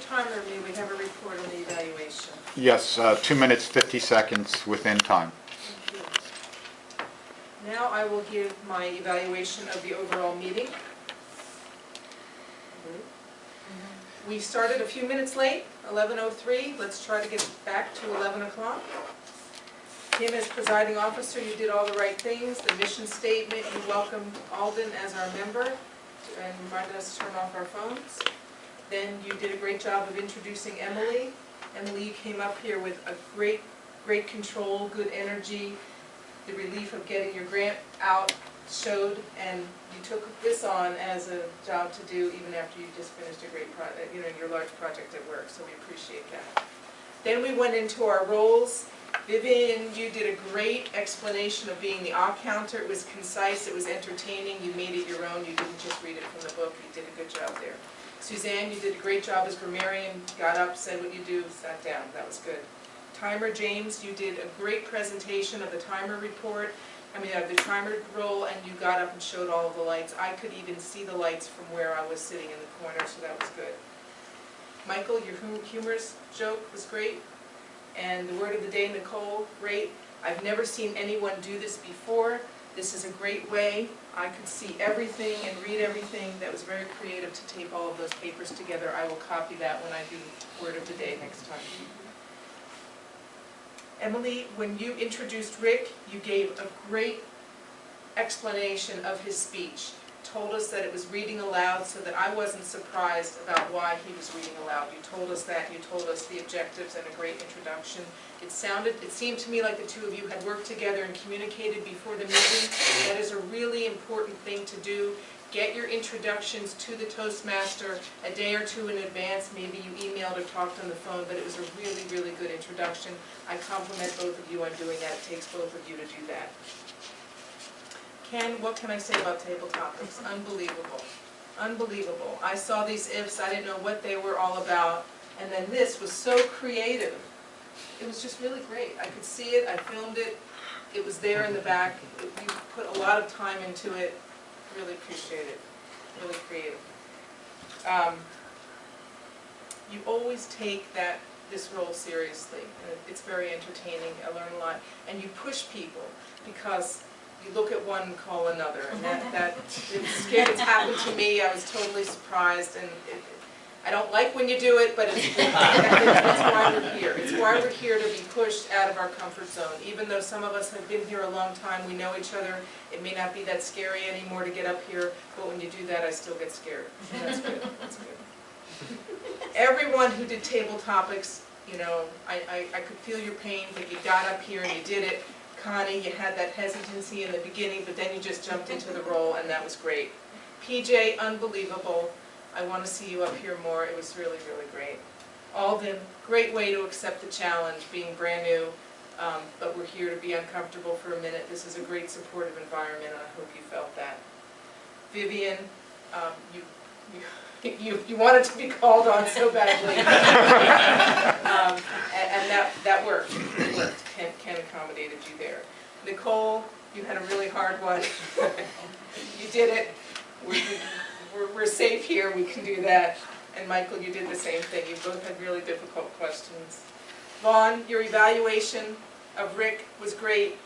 time, or may we have a report on the evaluation? Yes, 2 minutes, 50 seconds within time. Thank you. Now I will give my evaluation of the overall meeting. We started a few minutes late, 11:03. Let's try to get back to 11 o'clock. Kim, as presiding officer, you did all the right things. The mission statement, you welcomed Alden as our member and reminded us to turn off our phones. Then you did a great job of introducing Emily. Emily, you came up here with a great control, good energy. The relief of getting your grant out showed, and you took this on as a job to do even after you just finished a great project, your large project at work, so we appreciate that. Then we went into our roles. Vivian, you did a great explanation of being the op counter. It was concise, it was entertaining, you made it your own, you didn't just read it from the book, you did a good job there. Suzanne, you did a great job as grammarian, got up, said what you do, sat down, that was good. Timer James, you did a great presentation of the timer report, the timer roll, and you got up and showed all of the lights. I could even see the lights from where I was sitting in the corner, so that was good. Michael, your humorous joke was great. And the word of the day, Nicole, great. I've never seen anyone do this before. This is a great way. I could see everything and read everything. That was very creative to tape all of those papers together. I will copy that when I do word of the day next time. Emily, when you introduced Rick, you gave a great explanation of his speech. Told us that it was reading aloud so that I wasn't surprised about why he was reading aloud. You told us that, you told us the objectives and a great introduction. It seemed to me like the two of you had worked together and communicated before the meeting. That is a really important thing to do. Get your introductions to the Toastmaster a day or two in advance. Maybe you emailed or talked on the phone, but it was a really, really good introduction. I compliment both of you on doing that. It takes both of you to do that. Ken, what can I say about table topics? Unbelievable. Unbelievable. I saw these ifs, I didn't know what they were all about, and then this was so creative. It was just really great. I could see it, I filmed it, it was there in the back. You put a lot of time into it. Really appreciate it. Really creative. You always take this role seriously. It's very entertaining. I learn a lot. And you push people because you look at one and call another, and it's happened to me. I was totally surprised, and I don't like when you do it, but it's why we're here. It's why we're here, to be pushed out of our comfort zone. Even though some of us have been here a long time, we know each other, it may not be that scary anymore to get up here, but when you do that, I still get scared. And that's good. That's good. Everyone who did table topics, I could feel your pain, but you got up here and you did it. Connie, you had that hesitancy in the beginning, but then you just jumped into the role, and that was great. PJ, unbelievable. I want to see you up here more. It was really, really great. Alden, great way to accept the challenge, being brand new, but we're here to be uncomfortable for a minute. This is a great supportive environment, and I hope you felt that. Vivian, you wanted to be called on so badly, and that worked. It worked. Ken accommodated you there. Nicole, you had a really hard one. You did it. We're safe here. We can do that. And Michael, you did the same thing. You both had really difficult questions. Vaughn, your evaluation of Rick was great.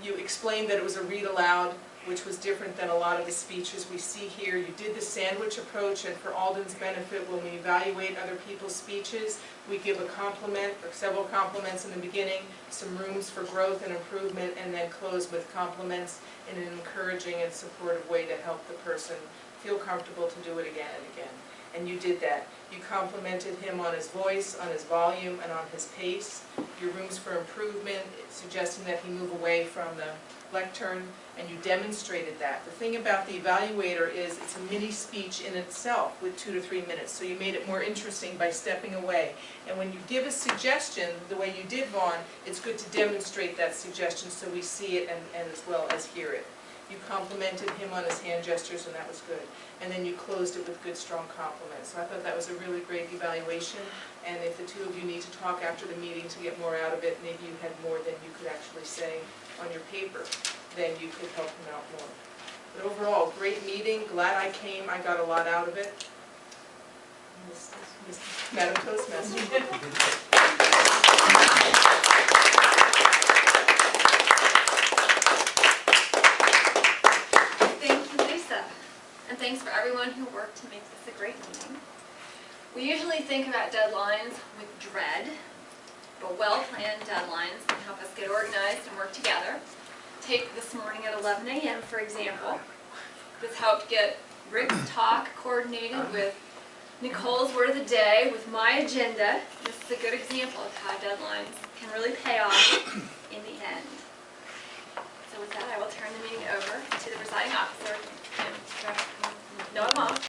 You explained that it was a read aloud, which was different than a lot of the speeches we see here. You did the sandwich approach, and for Alden's benefit, when we evaluate other people's speeches, we give a compliment or several compliments in the beginning, some rooms for growth and improvement, and then close with compliments in an encouraging and supportive way to help the person feel comfortable to do it again and again. And you did that. You complimented him on his voice, on his volume, and on his pace. Your rooms for improvement, suggesting that he move away from the lectern, and you demonstrated that. The thing about the Evaluator is it's a mini speech in itself with 2 to 3 minutes, so you made it more interesting by stepping away. And when you give a suggestion, the way you did, Vaughn, it's good to demonstrate that suggestion so we see it and as well as hear it. You complimented him on his hand gestures, and that was good. And then you closed it with good, strong compliments. So I thought that was a really great evaluation. And if the two of you need to talk after the meeting to get more out of it, maybe you had more than you could actually say on your paper, then you could help him out more. But overall, great meeting. Glad I came. I got a lot out of it. Madam Toastmaster. Thank you, Lisa. And thanks for everyone who worked to make this a great meeting. We usually think about deadlines with dread, but well-planned deadlines can help us get organized and work together. Take this morning at 11 a.m. for example. This helped get Rick's talk coordinated with Nicole's word of the day with my agenda. This is a good example of how deadlines can really pay off in the end. So with that, I will turn the meeting over to the presiding officer. No, I'm off.